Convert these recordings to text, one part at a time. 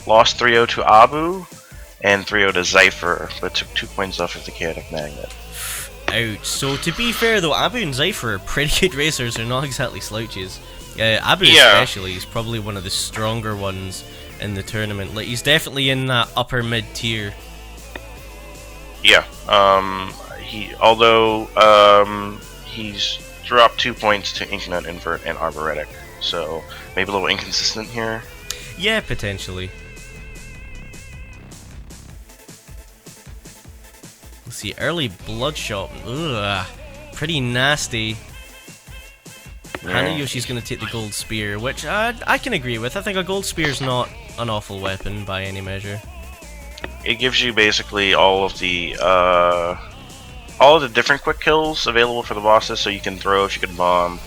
lost 3-0 to Abu and 3-0 to Zypher, but took 2 points off of the Chaotic Magnet. Ouch. So to be fair though, Abu and Zypher are pretty good racers, they're not exactly slouches. Abu especially is probably one of the stronger ones in the tournament. Like, he's definitely in that upper mid tier. Yeah, he's dropped 2 points to Inknut, Invert, and Arboretic, so maybe a little inconsistent here. Yeah, potentially. Let's see, early Bloodshot. Ugh, pretty nasty. Yeah. Hanayoshi's going to take the Gold Spear, which I can agree with. I think a Gold Spear's not an awful weapon by any measure. It gives you basically all of the different quick kills available for the bosses, so you can throw if you can bomb,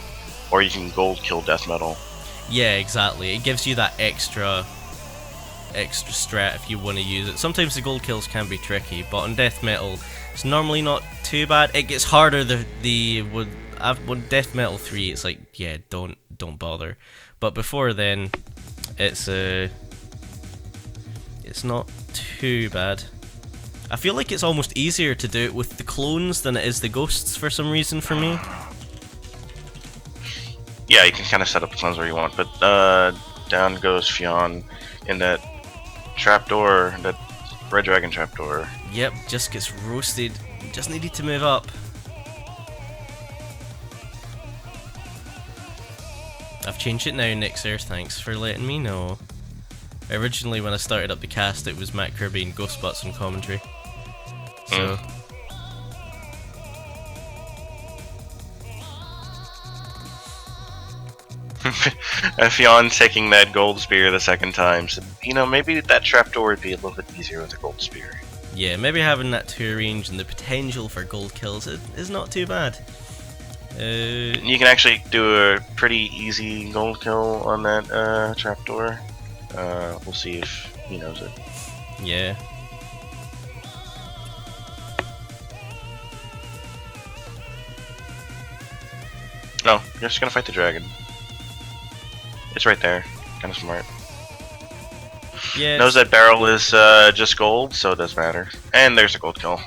or you can gold kill death metal. Yeah, exactly. It gives you that extra strat if you want to use it. Sometimes the gold kills can be tricky, but on death metal, it's normally not too bad. It gets harder with death metal 3. It's like, yeah, don't bother. But before then, it's not too bad. I feel like it's almost easier to do it with the clones than it is the ghosts for some reason for me. Yeah, you can kind of set up the clones where you want, but down goes Fyon in that trapdoor, that red dragon trapdoor. Yep, just gets roasted. Just needed to move up. I've changed it now, Nixer. Thanks for letting me know. Originally, when I started up the cast, it was Matt Kirby and Ghost Butts on commentary. So. Fyon taking that gold spear the second time, so maybe that trapdoor would be a little bit easier with a gold spear. Yeah, maybe having that 2 range and the potential for gold kills is not too bad. You can actually do a pretty easy gold kill on that trapdoor. We'll see if he knows it. Yeah. No, you're just gonna fight the dragon. It's right there. Kind of smart. Yeah. Knows that barrel is just gold, so it doesn't matter. And there's a gold kill.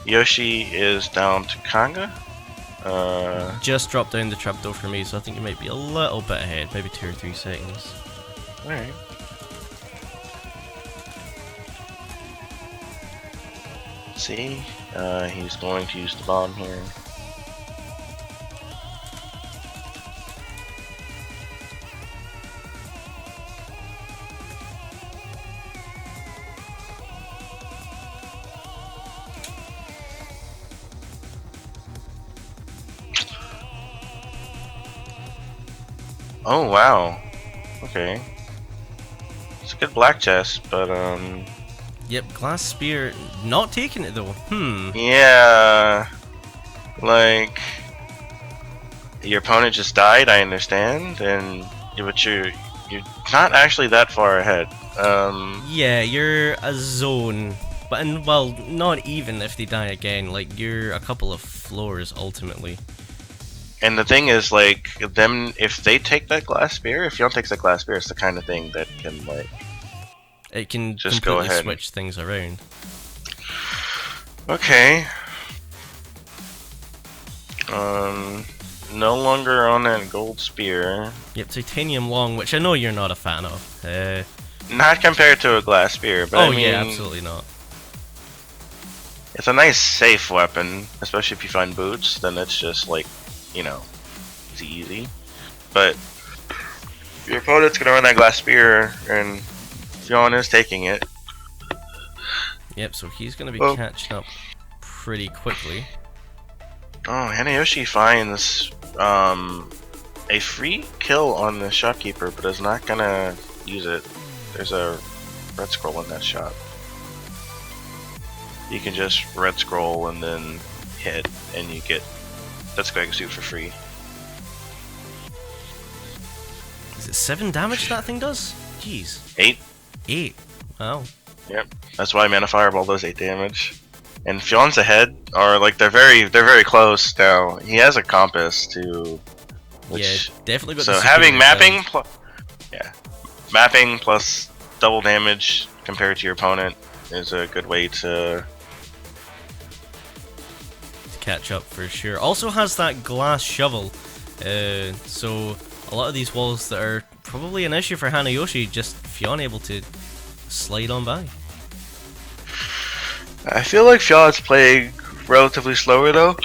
Yoshi is down to Kanga. Just dropped down the trapdoor for me, so I think you might be a little bit ahead, maybe 2 or 3 seconds. Alright. See, he's going to use the bomb here. Oh wow. Okay. It's a good black chest, but Yep, Glass Spear not taking it though. yeah. Like, your opponent just died, I understand, but you're not actually that far ahead. Yeah, you're a zone, but well, not even if they die again. Like, you're a couple of floors ultimately. And the thing is, like, if they take that glass spear, if Yon takes that glass spear, it's the kind of thing that can, like, it can just go completely ahead. switch things around. Okay. No longer on that gold spear. Yep, Titanium Long, which I know you're not a fan of. Not compared to a glass spear, but I mean, yeah, absolutely not. It's a nice safe weapon, especially if you find boots, then it's just like, it's easy. But your opponent's gonna run that glass spear, and Fyon is taking it. Yep, so he's gonna be catching up pretty quickly. Oh, Hanayoshi finds a free kill on the shopkeeper, but is not gonna use it. There's a red scroll in that shop. You can just red scroll and then hit, and you get that Squag suit for free. Is it 7 damage that thing does? Jeez. 8. 8. Wow. Yep. That's why Mana Fireball does 8 damage. and Fion's ahead, or like they're very close now. He has a compass too. Which, yeah, definitely got so the having superior mapping, build. mapping plus double damage compared to your opponent is a good way to Catch up for sure. Also has that glass shovel, so a lot of these walls that are probably an issue for Hanayoshi, just Fyon able to slide on by. I feel like Fion's playing relatively slower though.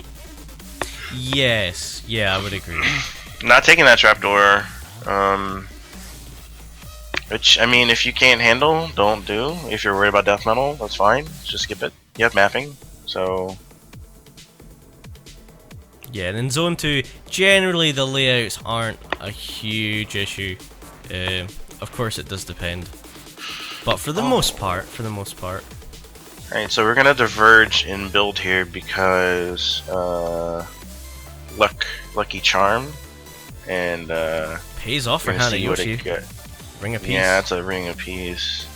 Yes, yeah, I would agree. Not taking that trapdoor, which I mean, if you can't handle, don't do. If you're worried about death metal, that's fine. Just skip it. You have mapping, so Yeah, and in Zone 2, generally the layouts aren't a huge issue. Of course, it does depend, but for the most part. Alright, so we're gonna diverge in build here because Lucky Charm and Pays off for we're gonna see what it Hanayoshi. get. Ring a piece. Yeah, that's a ring apiece.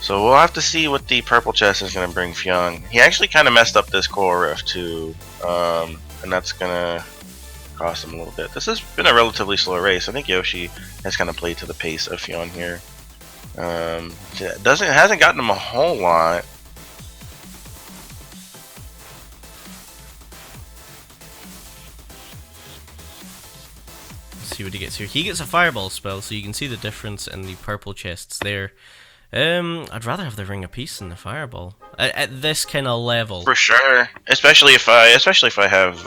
So we'll have to see what the purple chest is gonna bring Fyon. He actually kind of messed up this core rift too, and that's gonna cost him a little bit. This has been a relatively slow race. I think Yoshi has kind of played to the pace of Fyon here. Hasn't gotten him a whole lot. See what he gets here. He gets a fireball spell, so you can see the difference in the purple chests there. I'd rather have the ring of peace than the fireball at this kind of level. For sure, especially if I have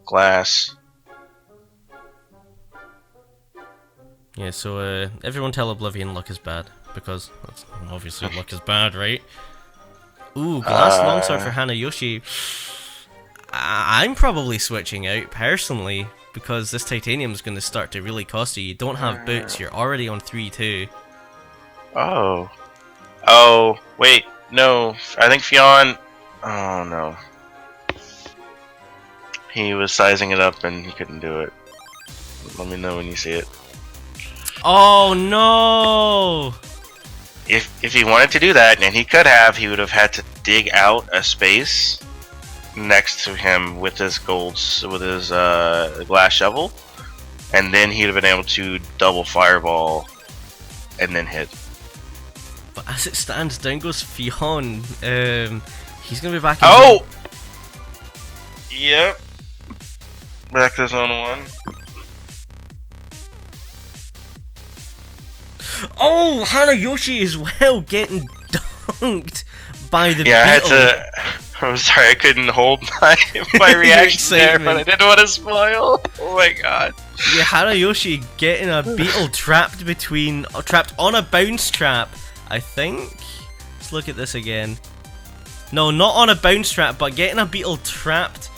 glass. Yeah, so everyone tell Oblivion luck is bad, because that's obviously luck is bad, right? Ooh, glass longsword for Hanayoshi. I'm probably switching out personally, because this titanium is going to start to really cost you. You don't have boots, you're already on 3-2. Oh, wait, no. I think Fyon. Oh no. He was sizing it up and he couldn't do it. Let me know when you see it. Oh no! If he wanted to do that, and he could have, he would have had to dig out a space next to him with his glass shovel, and then he'd have been able to double fireball and then hit. But as it stands, down goes Fyon. He's gonna be back. Oh! Yep. Back to zone 1. Oh, Hanayoshi as well getting dunked by the Yeah, I had beetle. to. I'm sorry, I couldn't hold my reaction there, but I didn't want to spoil. Oh my god. Yeah, Hanayoshi getting a beetle trapped on a bounce trap, I think. Let's look at this again. No, not on a bounce trap, but getting a beetle trapped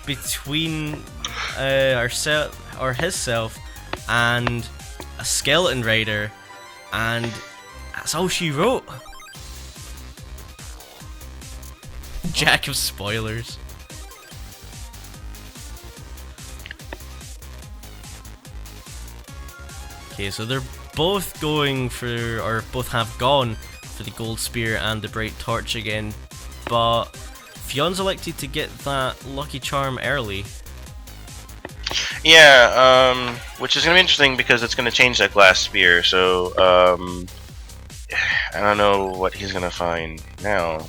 between himself and a skeleton rider, and that's all she wrote. Jack of spoilers. Okay, so they're both going for, or both have gone for the gold spear and the bright torch again, but Fyon's elected to get that lucky charm early. Yeah, which is gonna be interesting because it's gonna change that glass spear. So I don't know what he's gonna find now,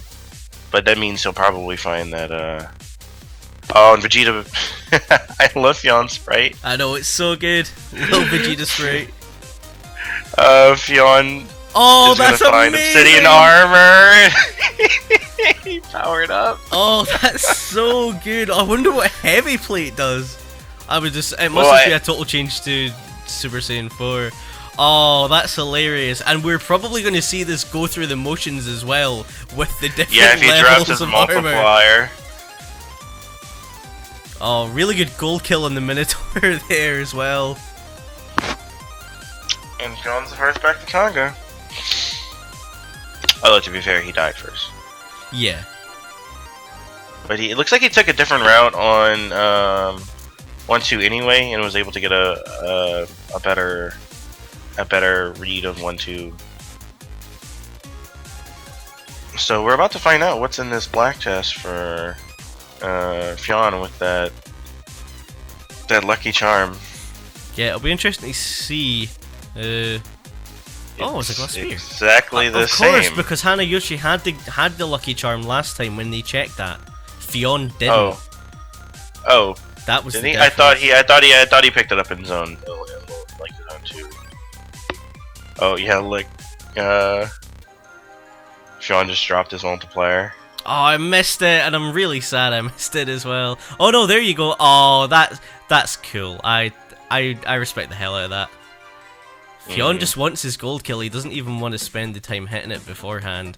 but that means he'll probably find that. Oh, and Vegeta. I love Fyon sprite. I know, it's so good. Little Vegeta sprite. Fyon. Oh, is that's gonna find amazing! obsidian armor. He powered up. Oh, that's so good. I wonder what heavy plate does. It must be a total change to Super Saiyan 4. Oh, that's hilarious. And we're probably going to see this go through the motions as well, with the different if he drops levels his of armor. multiplier. Oh, really good gold kill on the Minotaur there as well. And Fyon's the first back to Tonga. Although, to be fair, he died first. Yeah. But it looks like he took a different route on 1-2 anyway, and was able to get a better read of 1-2. So we're about to find out what's in this black chest for Fyon with that lucky charm. Yeah, it'll be interesting to see. Oh, it's a glass sphere. Exactly the same. Of course, because Hanayoshi had the lucky charm last time when they checked that. Fyon didn't. Oh. That was. Did the he? difference. I thought he picked it up in zone. Like zone 2. Oh yeah, like Fyon just dropped his multiplier. Oh, I missed it, and I'm really sad I missed it as well. Oh no, there you go. Oh, that's cool. I respect the hell out of that. Fyon just wants his gold kill. He doesn't even want to spend the time hitting it beforehand.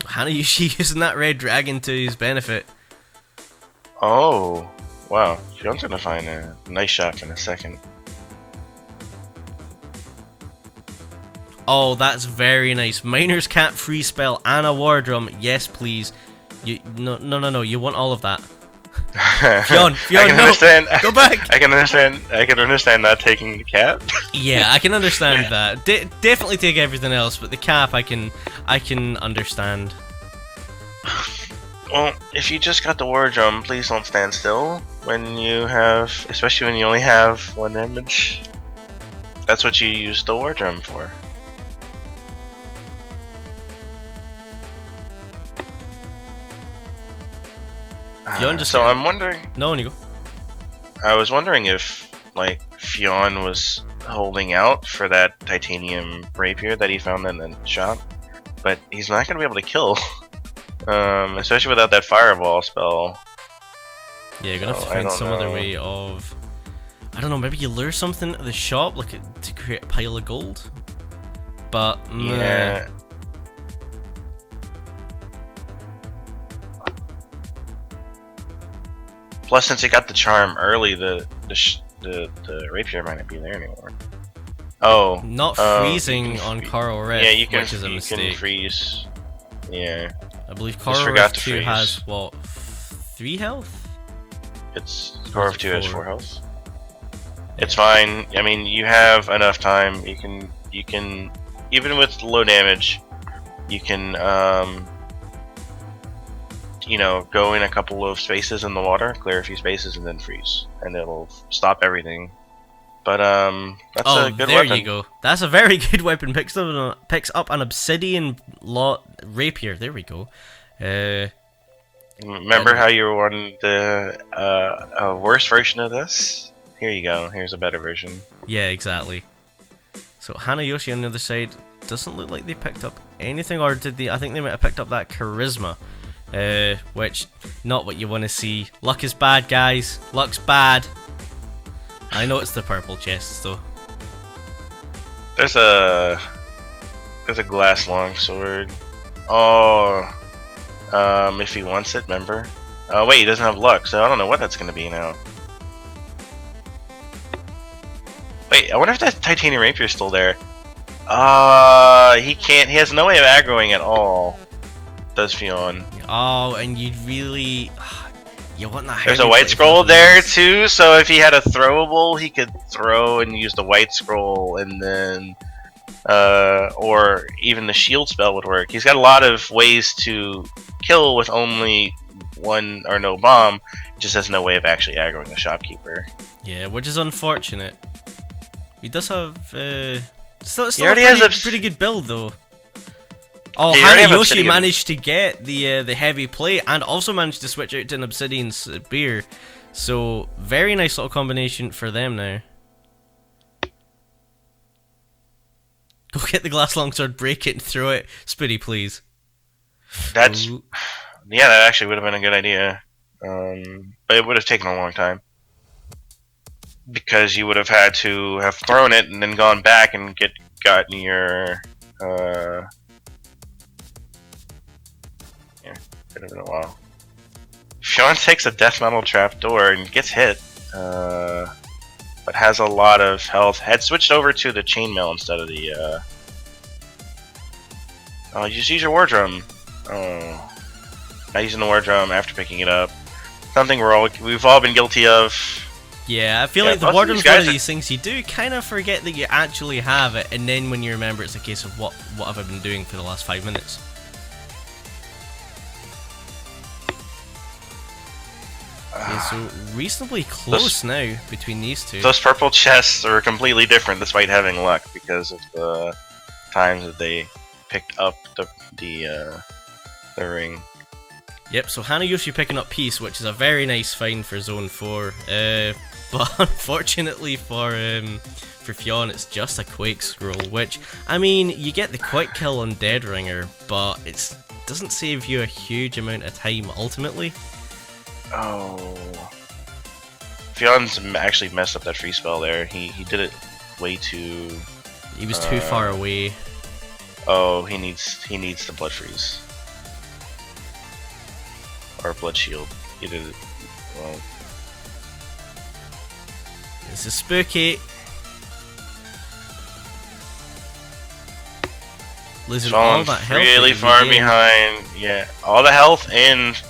Hanayoshi using that red dragon to his benefit. Oh, wow. Fyon's gonna find a nice shot in a second. Oh, that's very nice. Miner's Cap free spell and a war drum. Yes, please. No. You want all of that. Fyon, no. Go back. I can understand not taking the cap. Yeah, I can understand that. Definitely take everything else, but the cap I can understand. Well, if you just got the war drum, please don't stand still when you have, especially when you only have 1 image. That's what you use the war drum for. So I'm wondering. No, you go. I was wondering if, like, Fyon was holding out for that titanium rapier that he found in the shop, but he's not gonna be able to kill, especially without that fireball spell. Yeah, you're gonna have to find some other way of. I don't know. Maybe you lure something at the shop, like to create a pile of gold. But yeah. Plus, since he got the charm early, the rapier might not be there anymore. Oh, not freezing on Coral Rift, yeah, which is a mistake. You can freeze. Yeah. I believe Coral Rift 2 has what, 3 health? It's Coral Rift 2 has 4 health. It's fine. I mean, you have enough time. You can even with low damage, you can you know, go in a couple of spaces in the water, clear a few spaces, and then freeze, and it'll stop everything. But that's a good weapon. There you go. That's a very good weapon. Picks up an obsidian rapier. There we go. Remember how you wanted a worse version of this? Here you go. Here's a better version. Yeah, exactly. So Hanayoshi on the other side doesn't look like they picked up anything, or did they? I think they might have picked up that charisma. Which, not what you want to see. Luck is bad, guys. Luck's bad. I know it's the purple chests, though. There's a glass longsword. Oh, if he wants it, remember? Oh wait, he doesn't have luck, so I don't know what that's gonna be now. Wait, I wonder if that titanium rapier is still there. He can't. He has no way of aggroing at all. Does Fyon? Oh, and you'd really. You want that. There's a white scroll there too, so if he had a throwable, he could throw and use the white scroll, and then, or even the shield spell would work. He's got a lot of ways to kill with only 1 or no bomb. He just has no way of actually aggroing the shopkeeper. Yeah, which is unfortunate. He does have. Still he already has a pretty good build though. Oh, yeah, Hanayoshi managed to get the heavy plate and also managed to switch out to an obsidian spear. So, very nice little combination for them now. Go get the glass longsword, break it and throw it. Spitty, please. That's... Yeah, that actually would have been a good idea. But it would have taken a long time. Because you would have had to have thrown it and then gone back and gotten your... Could have been a while. Fyon takes a death metal trapdoor and gets hit, but has a lot of health. Had switched over to the chainmail instead of the. Oh, you just use your war drum. Oh, not using the war drum after picking it up. Something we've all been guilty of. Yeah, I feel Yeah, like the most of Warden's these one guys of these things you do kind of forget that you actually have it, and then when you remember, it's a case of what have I been doing for the last 5 minutes? Okay, so reasonably close now between these two. Those purple chests are completely different despite having luck because of the times that they picked up the ring. Yep, so Hanayoshi picking up Peace, which is a very nice find for Zone 4. But unfortunately for Fyon, it's just a Quake Scroll, which, I mean, you get the quick kill on Deadringer, but it doesn't save you a huge amount of time ultimately. Oh. Fyon's actually messed up that free spell there. He did it way too... He was too far away. Oh, he needs the blood freeze. Or blood shield. He did it well. This is spooky. Losing all that health. Really far behind. Yeah, all the health and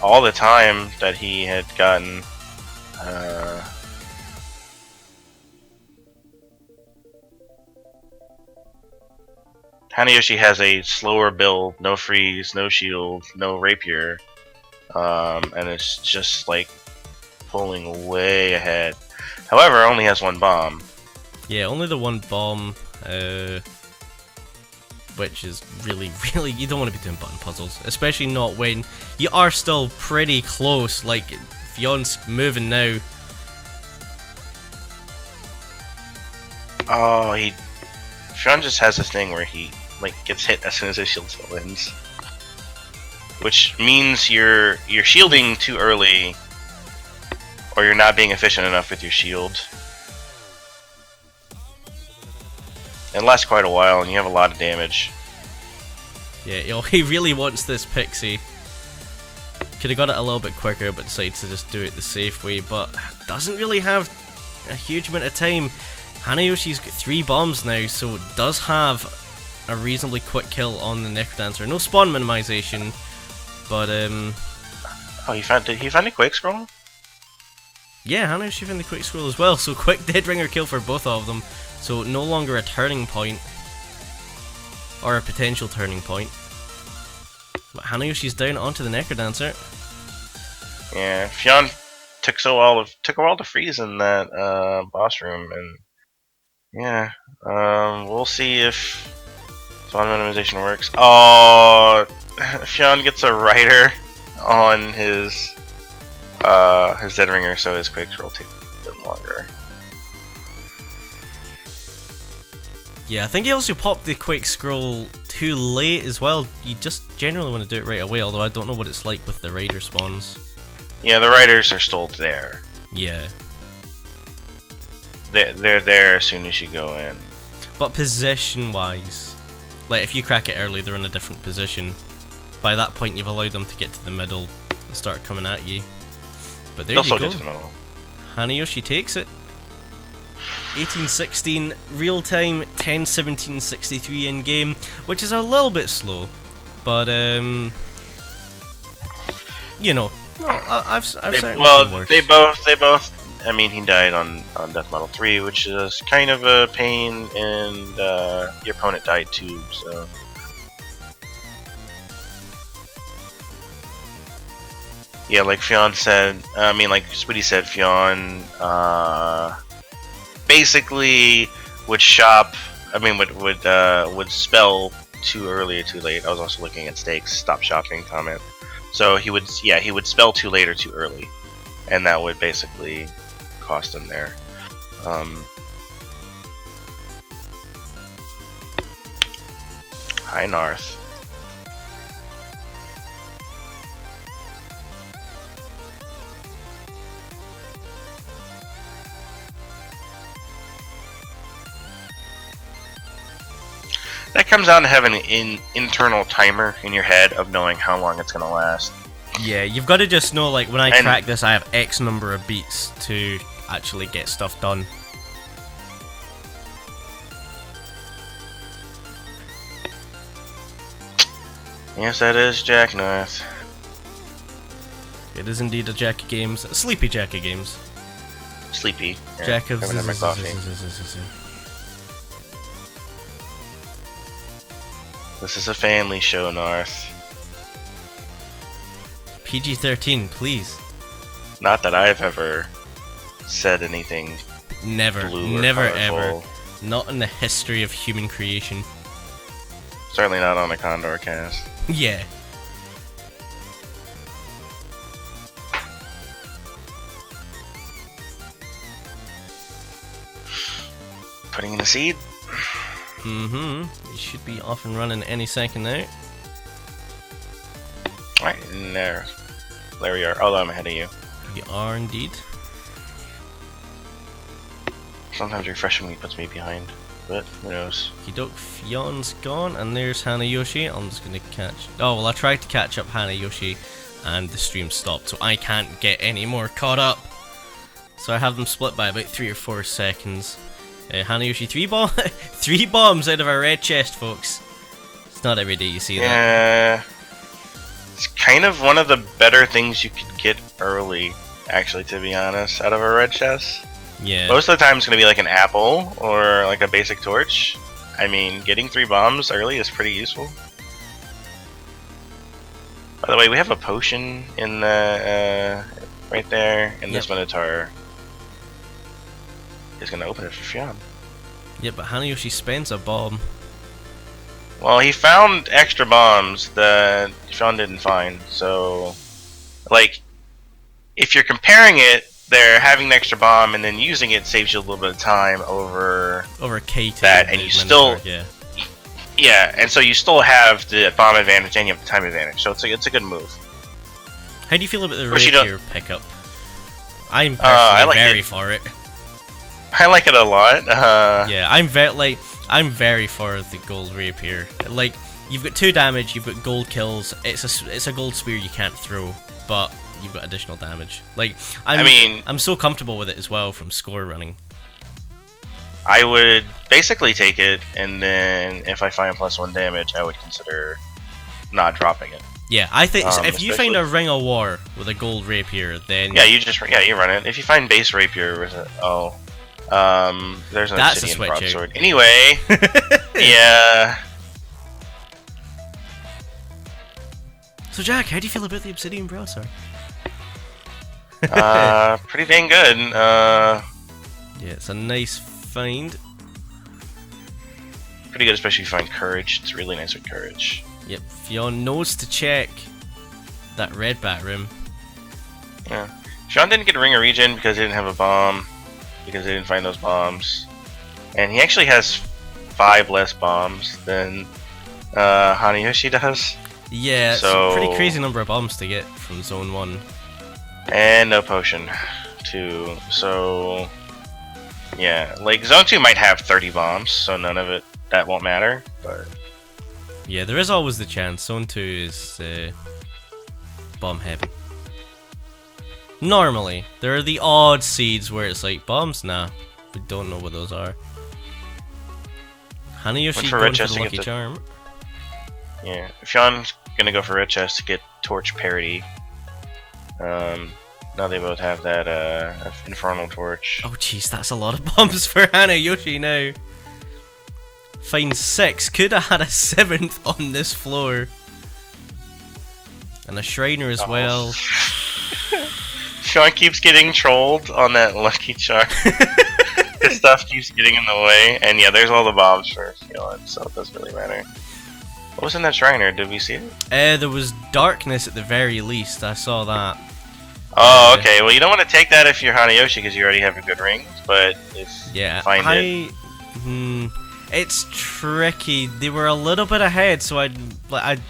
all the time that he had gotten. Hanayoshi has a slower build, no freeze, no shield, no rapier, and it's just like pulling way ahead. However, only has one bomb. Yeah, only the one bomb, which is really, you don't want to be doing button puzzles, especially not when you are still pretty close. Like, Fyon's moving now. Oh, Fyon just has this thing where he like gets hit as soon as his shield spell ends, which means you're shielding too early, or you're not being efficient enough with your shield. It lasts quite a while, and you have a lot of damage. Yeah, he really wants this Pixie. Could have got it a little bit quicker, but decided to just do it the safe way, but doesn't really have a huge amount of time. Hanayoshi's got 3 bombs now, so does have a reasonably quick kill on the Necrodancer. No spawn minimization, but Oh, did he find a Quake Scroll? yeah, Hanayoshi found the quick scroll as well, so quick Deadringer kill for both of them. So no longer a turning point, or a potential turning point. But Hanayoshi's down onto the Necrodancer. Yeah, Fyon took a while to freeze in that boss room, and yeah, we'll see if spawn minimization works. Oh, Fyon gets a rider on his Deadringer, so his quick scroll takes a bit longer. Yeah, I think he also popped the quick scroll too late as well. You just generally want to do it right away, although I don't know what it's like with the rider spawns. Yeah, the riders are still there. Yeah. They're there as soon as you go in. But position-wise, like if you crack it early, they're in a different position. By that point, you've allowed them to get to the middle and start coming at you. But there you go. Get to the middle. Hanayoshi takes it. 18-16 real time, 10-17-63 in game, which is a little bit slow, but you know, I've certainly seen worse. They both. I mean, he died on Death Model 3, which is kind of a pain, and your opponent died too. So. Yeah, like Fyon said, like Spitty said, Fyon basically would would spell too early or too late. I was also looking at Stakes stop shopping comment. So he would spell too late or too early, and that would basically cost him there. Hi Narth. That comes down to having an internal timer in your head of knowing how long it's going to last. Yeah, you've got to just know, like, when I crack this, I have X number of beats to actually get stuff done. Yes, that is Jack North. It is indeed a Jackie Games, a sleepy Jackie Games. sleepy. Here, Jack of haven't had my coffee. This is a family show, Narth. PG-13, please. Not that I've ever said anything. Never, Blue or never colorful. ever. Not in the history of human creation. Certainly not on a CoNDOR cast. Yeah. Putting in a seed. Mm-hmm. It should be off and running any second now. Alright, there we are. Although I'm ahead of you. You are indeed. Sometimes refreshing me puts me behind, but who knows. Okey-doke, Fyon's gone, and there's Hanayoshi. I'm just gonna catch... Oh, well, I tried to catch up Hanayoshi, and the stream stopped, so I can't get any more caught up. So I have them split by about 3 or 4 seconds. Hanayoshi, 3 bombs out of a red chest, folks. It's not every day you see that. Yeah. It's kind of one of the better things you could get early, actually, to be honest, out of a red chest. Yeah. Most of the time it's going to be like an apple or like a basic torch. I mean, getting 3 bombs early is pretty useful. By the way, we have a potion in the right there, and this Minotaur is going to open it for Fyon. Yeah, but Hanayoshi spends a bomb. Well, he found extra bombs that Fyon didn't find, so like if you're comparing it, there having an extra bomb and then using it saves you a little bit of time over Katie that, and you still and so you still have the bomb advantage and you have the time advantage, so it's a good move. How do you feel about the Which rapier pickup? I'm personally very for it. I like it a lot. Yeah, I'm very for the gold rapier. Like, you've got 2 damage, you've got gold kills. It's a gold spear you can't throw, but you've got additional damage. Like, I'm so comfortable with it as well from score running. I would basically take it, and then if I find +1 damage, I would consider not dropping it. Yeah, I think if you find a Ring of War with a gold rapier, then you run it. If you find base rapier with it, there's an obsidian broadsword. Anyway, yeah. So Jack, how do you feel about the obsidian broadsword? Pretty dang good. Yeah, it's a nice find. Pretty good, especially if you find courage. It's really nice with courage. Yep, Fyon knows to check that red bat room. Yeah. Fyon didn't get a ring of regen because he didn't have a bomb, because he didn't find those bombs. And he actually has 5 less bombs than Hanayoshi does. Yeah, it's a pretty crazy number of bombs to get from Zone 1. And no potion, too. So, yeah. Like, Zone 2 might have 30 bombs, so none of it, that won't matter, but... Yeah, there is always the chance. Zone 2 is bomb heavy. Normally. There are the odd seeds where it's like, bombs? Nah. We don't know what those are. Hanayoshi going for the Lucky Charm. Yeah. Fyon's gonna go for red chest to get torch parity. Now they both have that infernal torch. Oh jeez, that's a lot of bombs for Hanayoshi now. Find 6. Could have had a 7th on this floor. And a Shriner as well. Fyon keeps getting trolled on that Lucky Charm. His stuff keeps getting in the way. And yeah, there's all the bombs for Fyon, so it doesn't really matter. What was in that Shriner? Did we see it? There was darkness at the very least. I saw that. Oh, okay. Well, you don't want to take that if you're Hanayoshi because you already have a good rings. But if you find it... It's tricky. They were a little bit ahead, so I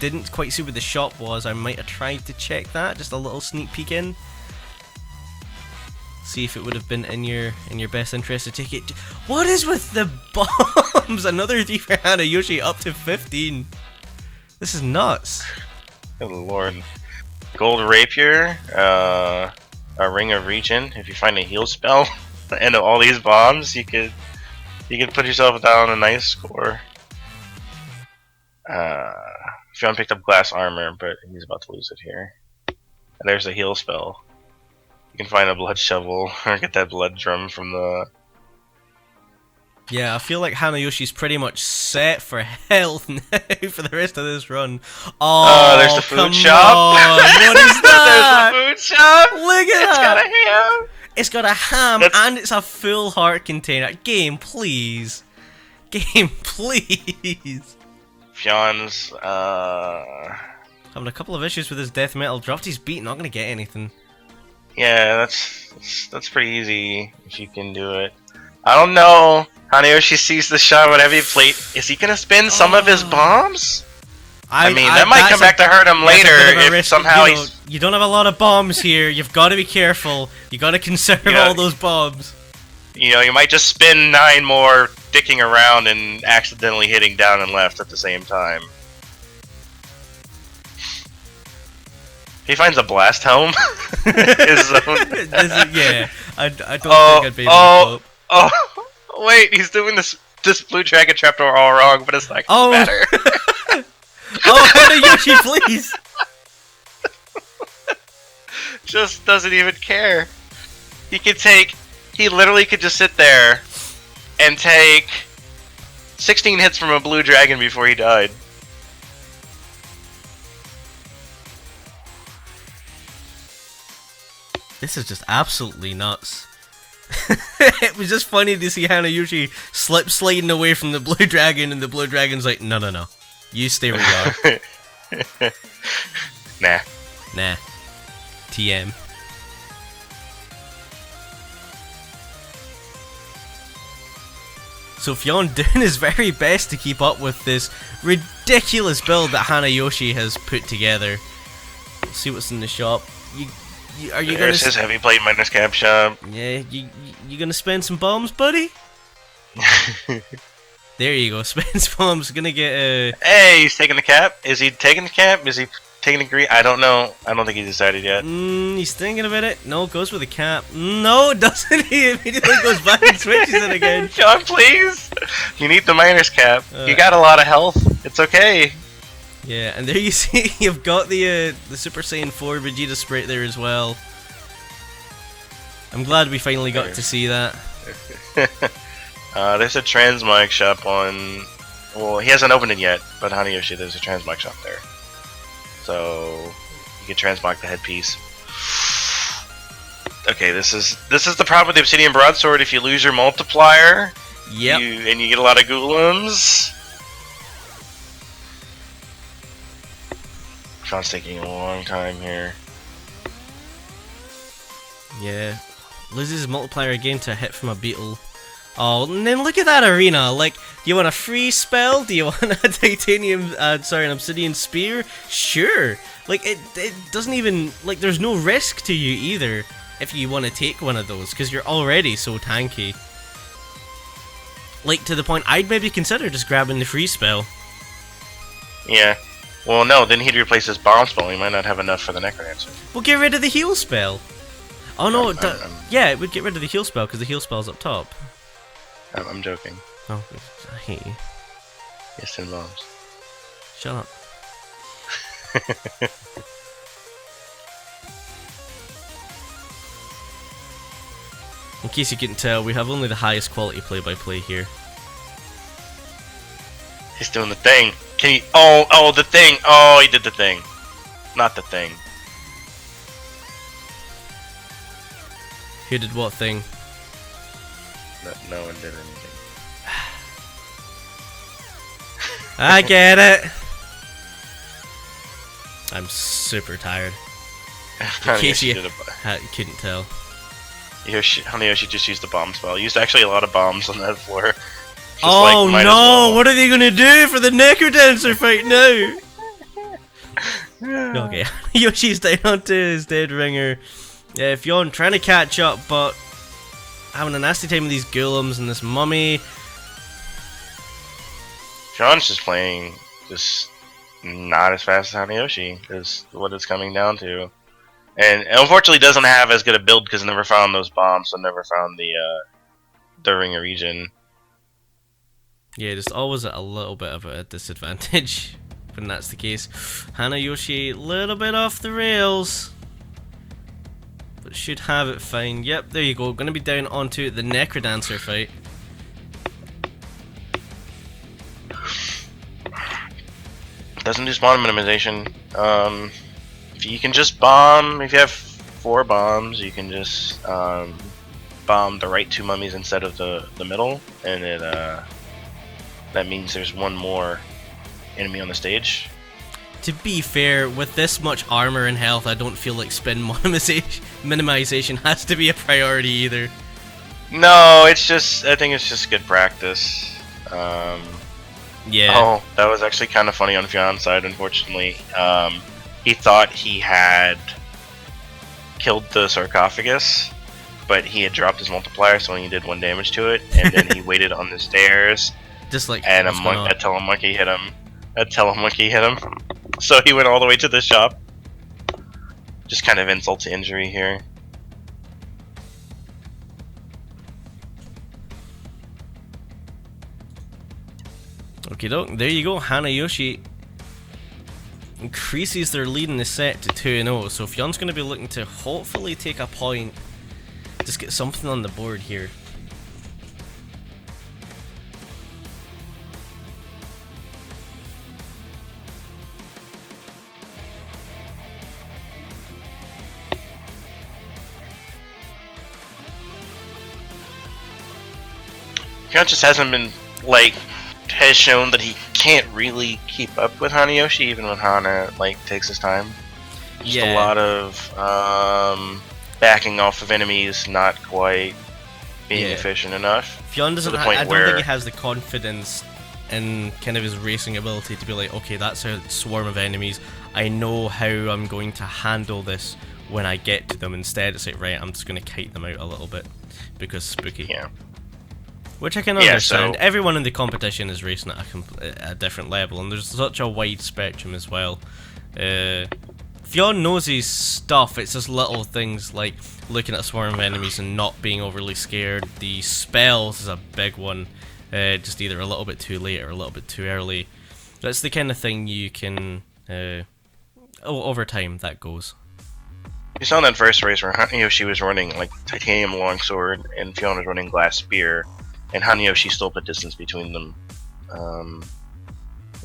didn't quite see where the shop was. I might have tried to check that, just a little sneak peek in. See if it would have been in your best interest to take it. What is with the bombs? Another 3 for Hanayoshi, up to 15. This is nuts. Good lord. Gold rapier, a ring of regen. If you find a heal spell, the end of all these bombs, you could put yourself down a nice score. Fyon picked up glass armor, but he's about to lose it here. And there's a heal spell. You can find a blood shovel or get that blood drum from the. Yeah, I feel like Hanayoshi's pretty much set for health now for the rest of this run. Oh, There's the food come shop. on. What is that? There's the food shop. Look at It's that. got a ham. It's got a ham and it's a full heart container. Game, please. Game, please. Fyon's Having a couple of issues with his death metal. Dropped his beat, not gonna get anything. yeah, that's pretty easy if you can do it. I don't know. Hanayoshi sees the shot with heavy plate. Is he gonna spend some of his bombs? I mean, that might come back to hurt him later if somehow you don't have a lot of bombs here. You've got to be careful. You got to conserve all those bombs. You know, you might just spin 9 more dicking around and accidentally hitting down and left at the same time. He finds a blast helm. His own. Yeah, I don't think I'd be able to cope. Oh, wait, he's doing this blue dragon trapdoor all wrong, but it's not gonna matter. Oh, Hanayoshi, please! Just doesn't even care. He literally could just sit there and take 16 hits from a blue dragon before he died. This is just absolutely nuts. It was just funny to see Hanayoshi sliding away from the blue dragon, and the blue dragon's like, no, no, no. You stay where you are. Nah. TM. So Fyon doing his very best to keep up with this ridiculous build that Hanayoshi has put together. Let's see what's in the shop. Are you There's his heavy plate minus cap shop. Yeah, you gonna spend some bombs, buddy? There you go, spend some bombs. Gonna get a. Hey, he's taking the cap. Is he taking the cap? Is he taking the green? I don't know. I don't think he decided yet. He's thinking about it. No, goes with the cap. No, doesn't he? Immediately goes back and switches it again. John, please. You need the minus cap. You got a lot of health. It's okay. Yeah, and there you see you've got the Super Saiyan 4 Vegeta sprite there as well. I'm glad we finally got to see that. There's a transmog shop on. Well, he hasn't opened it yet, but Hanayoshi, there's a transmog shop there. So you can transmog the headpiece. Okay, this is the problem with the Obsidian Broadsword. If you lose your multiplier, yep, and you get a lot of golems. Sean's taking a long time here. Yeah, loses his multiplier again to a hit from a beetle. Oh, and then look at that arena. Like, do you want a free spell? Do you want a titanium, an obsidian spear? Sure. Like, it doesn't even, like, there's no risk to you either if you want to take one of those, because you're already so tanky. Like, to the point, I'd maybe consider just grabbing the free spell. Yeah. Well, no, then he'd replace his bomb spell. He might not have enough for the Necrodancer. Well, get rid of the heal spell. Oh, no, yeah, it would get rid of the heal spell, because the heal spell's up top. I'm joking. Oh, I hate you. Yes, 10 bombs. Shut up. In case you couldn't tell, we have only the highest quality play-by-play here. He's doing the thing. Can he? Oh, the thing. Oh, he did the thing. Not the thing. Who did what thing? No one did anything. I get it. I'm super tired. In case you couldn't tell. Hanayoshi just used the bomb spell. He used actually a lot of bombs on that floor. Just oh like, no! well. What are they gonna do for the Necrodancer fight now? Okay, Yoshi's down onto his dead ringer. Yeah, Fyon trying to catch up, but having a nasty time with these golems and this mummy. John's just playing just not as fast as Hanayoshi is what it's coming down to, and unfortunately doesn't have as good a build because never found those bombs, so never found the ringer region. Yeah, just always at a little bit of a disadvantage when that's the case. Hanayoshi a little bit off the rails. But should have it fine. Yep, there you go. Gonna be down onto the Necrodancer fight. Doesn't do spawn minimization. You can just bomb. If you have 4 bombs, you can just bomb the right 2 mummies instead of the middle, and it that means there's 1 more enemy on the stage. To be fair, with this much armor and health, I don't feel like spin minimization has to be a priority either. No, it's just, I think it's just good practice. Yeah. Oh, that was actually kind of funny on Fyon's side, unfortunately. He thought he had killed the sarcophagus, but he had dropped his multiplier, so he did 1 damage to it, and then he waited on the stairs, Just like, and a telemonkey hit him. A telemonkey hit him, so he went all the way to the shop. Just kind of insult to injury here. Okie doke, there you go. Hanayoshi increases their lead in the set to 2-0. So Fyon's going to be looking to hopefully take a point. Just get something on the board here. Fyon just hasn't been, like, has shown that he can't really keep up with Hanayoshi, even when Hana, like, takes his time. Just a lot of backing off of enemies, not quite being efficient enough. Fyon doesn't. I don't think he has the confidence in kind of his racing ability to be like, okay, that's a swarm of enemies. I know how I'm going to handle this when I get to them. Instead, it's like, right, I'm just going to kite them out a little bit because spooky. Yeah. Which I can understand. So everyone in the competition is racing at a different level, and there's such a wide spectrum as well. Fyon knows his stuff. It's just little things like looking at a swarm of enemies and not being overly scared. The spells is a big one. Just either a little bit too late or a little bit too early. That's the kind of thing you can... over time, that goes. You saw in that first race where Hanayoshi was running like titanium longsword and Fyon was running glass spear, and Hanayoshi still put distance between them.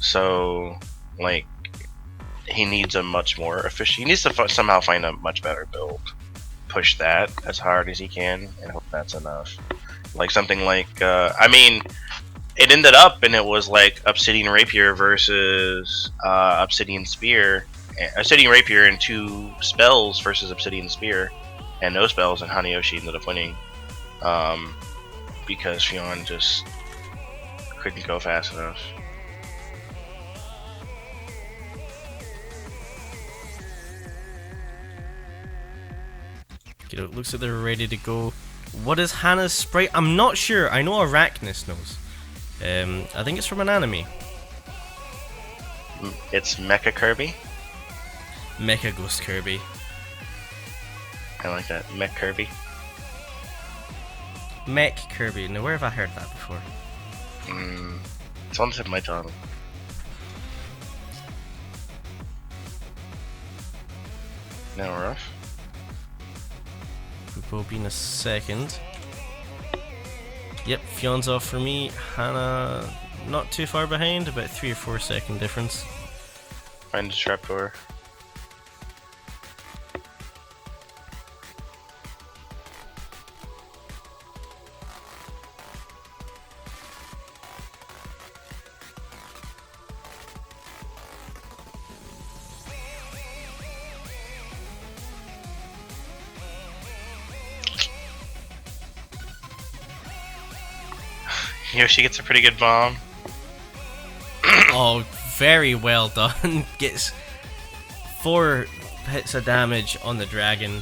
So, like, he needs a much more efficient. He needs to somehow find a much better build. Push that as hard as he can, and hope that's enough. Like something like, I mean, it ended up and it was like Obsidian Rapier versus Obsidian Spear. Obsidian Rapier and 2 spells versus Obsidian Spear, and no spells, and Hanayoshi ended up winning. Because Fyon just couldn't go fast enough. You know, it looks like they're ready to go. What is Hana's sprite? I'm not sure. I know Arachnus knows. I think it's from an anime. It's Mecha Kirby. Mecha Ghost Kirby. I like that. Mech Kirby. Mech Kirby. Now, where have I heard that before? It's on the tip of my tongue. Now we're off. Will be in a second. Yep, Fyon's off for me. Hana not too far behind, about 3 or 4 second difference. Find a trapdoor. Yoshi gets a pretty good bomb. Oh, very well done. Gets 4 hits of damage on the dragon.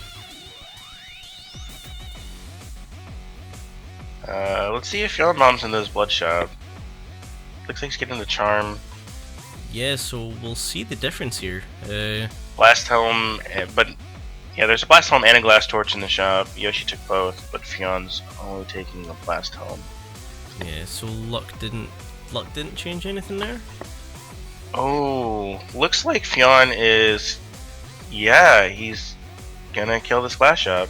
Let's see if Fyon bombs in this blood shop. Looks like he's getting the charm. Yeah, so we'll see the difference here. Blast helm, but yeah, there's a blast helm and a glass torch in the shop. Yoshi took both, but Fyon's only taking the blast helm. Yeah, so luck didn't change anything there. Oh, looks like Fyon is, yeah, he's gonna kill this glass shop.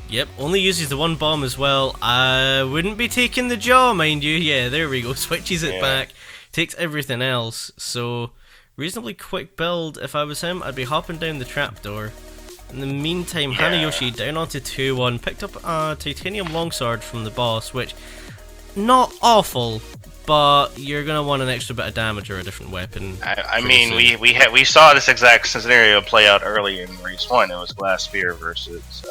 Yep, only uses the one bomb as well. I wouldn't be taking the jaw, mind you. Yeah, there we go. Switches it back. Takes everything else. So, reasonably quick build. If I was him, I'd be hopping down the trapdoor. In the meantime, Hanayoshi down onto 2-1. Picked up a titanium longsword from the boss, which, not awful, but you're going to want an extra bit of damage or a different weapon. I mean, we saw this exact scenario play out early in race 1. It was Glass Spear versus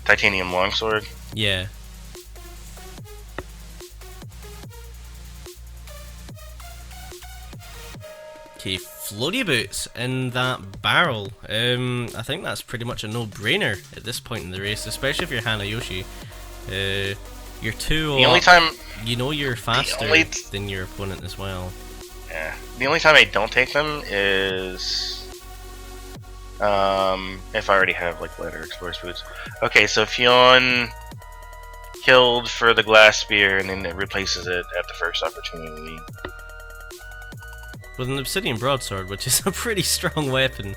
Titanium Longsword. Yeah. Okay, floaty boots in that barrel. I think that's pretty much a no-brainer at this point in the race, especially if you're Hanayoshi. You're 2 The only time you know you're faster than your opponent as well. Yeah. The only time I don't take them is if I already have like leather explorer's boots. Okay, so Fyon killed for the glass spear and then it replaces it at the first opportunity. With an obsidian broadsword, which is a pretty strong weapon.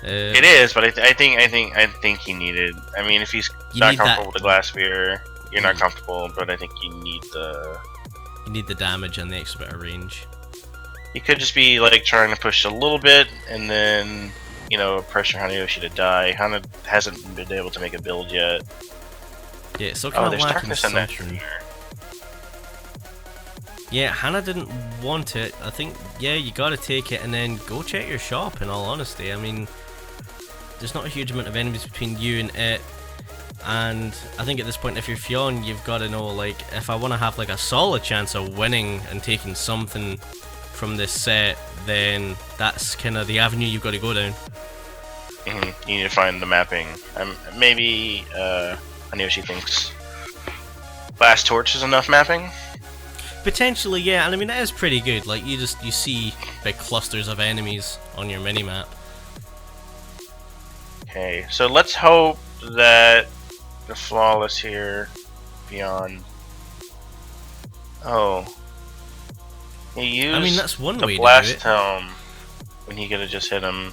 It is, but I think he needed. I mean, if he's not comfortable with the glass spear, you're not comfortable. But I think you need the damage and the extra bit of range. He could just be like trying to push a little bit and then, you know, pressure Hanayoshi to die. Hana hasn't been able to make a build yet. Yeah, it's still kind of there's lacking darkness in that something. Yeah, Hana didn't want it. I think, yeah, you gotta take it and then go check your shop, in all honesty. I mean, there's not a huge amount of enemies between you and it. And I think at this point, if you're Fyon, you've got to know, like, if I want to have like a solid chance of winning and taking something from this set, then that's kind of the avenue you've got to go down. You need to find the mapping. Maybe Hanayoshi thinks Last Torch is enough mapping. Potentially, yeah, and I mean it is pretty good. Like you see big clusters of enemies on your minimap. Okay, so let's hope that the flawless here beyond. Oh, he used. I mean that's one way the blast to do it. helm when he could have just hit him.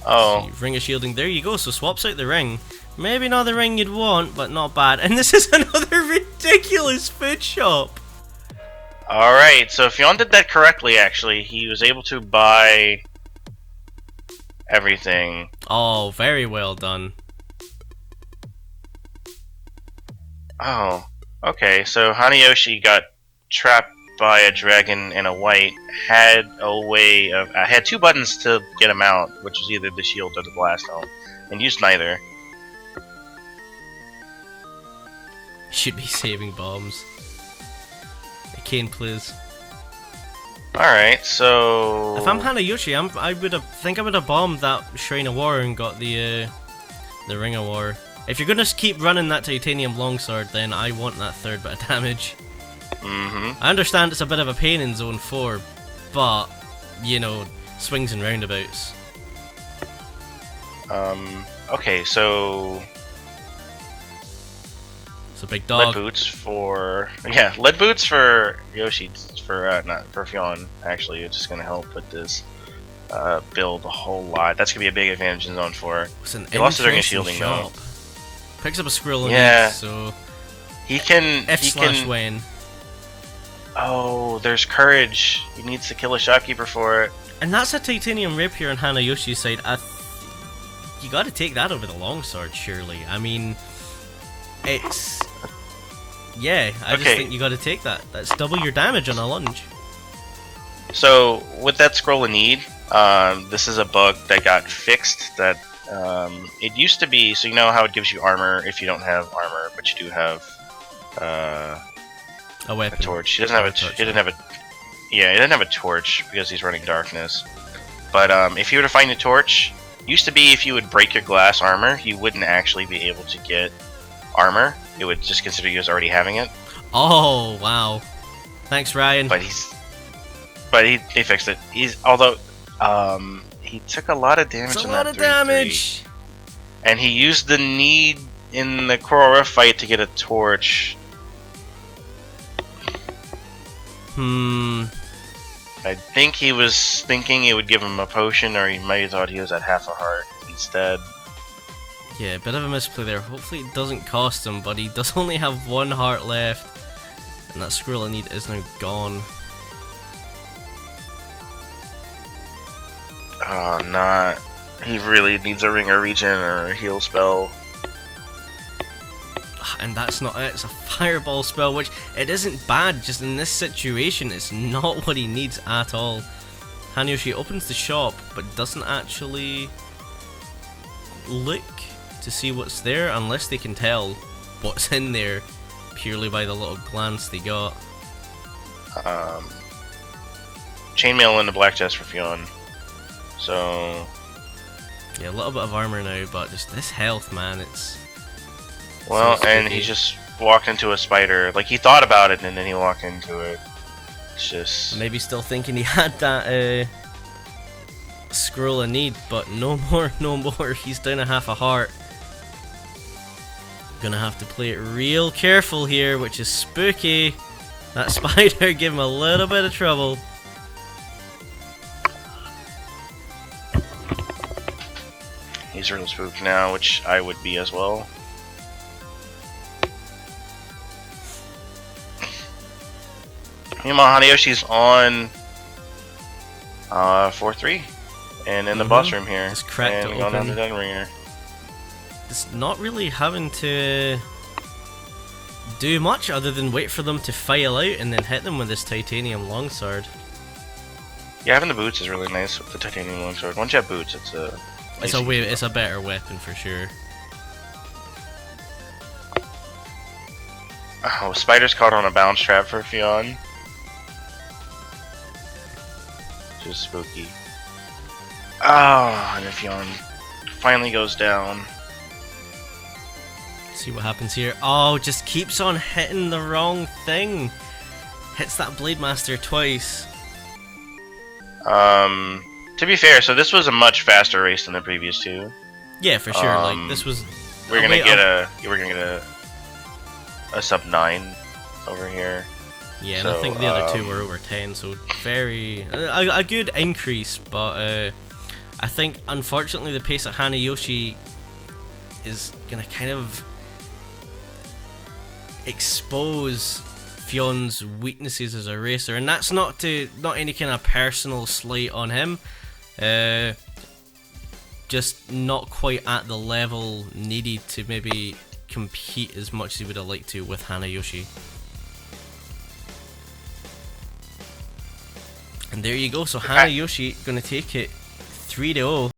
Oh, so ring of shielding. There you go. So swaps out the ring. Maybe not the ring you'd want, but not bad. And this is another ridiculous food shop. Alright, so Fyon did that correctly, actually. He was able to buy everything. Oh, very well done. Oh, okay. So Hanayoshi got trapped by a dragon and a white. Had a way of... had 2 buttons to get him out, which was either the shield or the blast helm. And used neither. Should be saving bombs. Kane, please. Alright, so... If I'm Hanayoshi, I would have bombed that Shrine of War and got the Ring of War. If you're gonna keep running that titanium longsword, then I want that 3rd bit of damage. I understand it's a bit of a pain in Zone 4, but, you know, swings and roundabouts. Okay, so... It's a big dog. Lead boots for... Yeah, lead boots for Yoshi, not for Fyon, actually. It's just gonna help with this build a whole lot. That's gonna be a big advantage in Zone 4. It's an he lost his ring of interesting shielding, shop. though. Picks up a squirrel in Yeah. it, so... He can... When. Oh, there's courage. He needs to kill a shopkeeper for it. And that's a titanium rapier on Hanayoshi's side. You gotta take that over the longsword, surely. I mean... It's... Yeah, I just think you gotta take that. That's double your damage on a lunge. So, with that scroll of need, this is a bug that got fixed. That it used to be, so you know how it gives you armor if you don't have armor, but you do have a weapon. A torch. He doesn't have he didn't have a. Yeah, he doesn't have a torch because he's running darkness. But if you were to find a torch, used to be if you would break your glass armor, you wouldn't actually be able to get armor. It would just consider you as already having it. Oh wow! Thanks, Ryan. But he fixed it. Although he took a lot of damage. It's a lot of damage. And he used the need in the Korora fight to get a torch. I think he was thinking it would give him a potion, or he might have thought he was at half a heart instead. Yeah, bit of a misplay there. Hopefully it doesn't cost him, but he does only have 1 heart left. And that Scroll of Need is now gone. Oh, not. He really needs a Ringer Regen or a heal spell. And that's not it, it's a Fireball spell, which it isn't bad, just in this situation it's not what he needs at all. Hanayoshi opens the shop, but doesn't actually look to see what's there, unless they can tell what's in there purely by the little glance they got. Chainmail in the black chest for Fyon. So yeah, a little bit of armor now, but just this health, man, it's... well, so and spooky. he just walked into a spider. Like, he thought about it and then he walked into it. It's just... maybe still thinking he had that Scroll of Need, but no more, no more. He's down a half a heart. Gonna have to play it real careful here, which is spooky. That spider gave him a little bit of trouble. He's real spooked now, which I would be as well. Meanwhile, Hanayoshi's on 4-3 and in the boss room here. Just cracked and it going down open. to Dunringer. It's not really having to do much other than wait for them to file out and then hit them with this titanium longsword. Yeah, having the boots is really nice with the titanium longsword. Once you have boots, it's a It's a way, it's a better weapon for sure. Oh, spider's caught on a bounce trap for Fyon. Just spooky. Oh, and Fyon finally goes down. See what happens here. Oh, just keeps on hitting the wrong thing. Hits that Blade Master twice. To be fair, so this was a much faster race than the previous two. Yeah, for sure. Like this was. We're gonna get a sub 9 over here. Yeah, and so, I think the other two were over 10, so very a good increase. But I think unfortunately the pace of Hanayoshi is gonna kind of expose Fyon's weaknesses as a racer, and that's not any kind of personal slight on him. Just not quite at the level needed to maybe compete as much as he would have liked to with Hanayoshi. And there you go. So Hanayoshi gonna take it 3-0.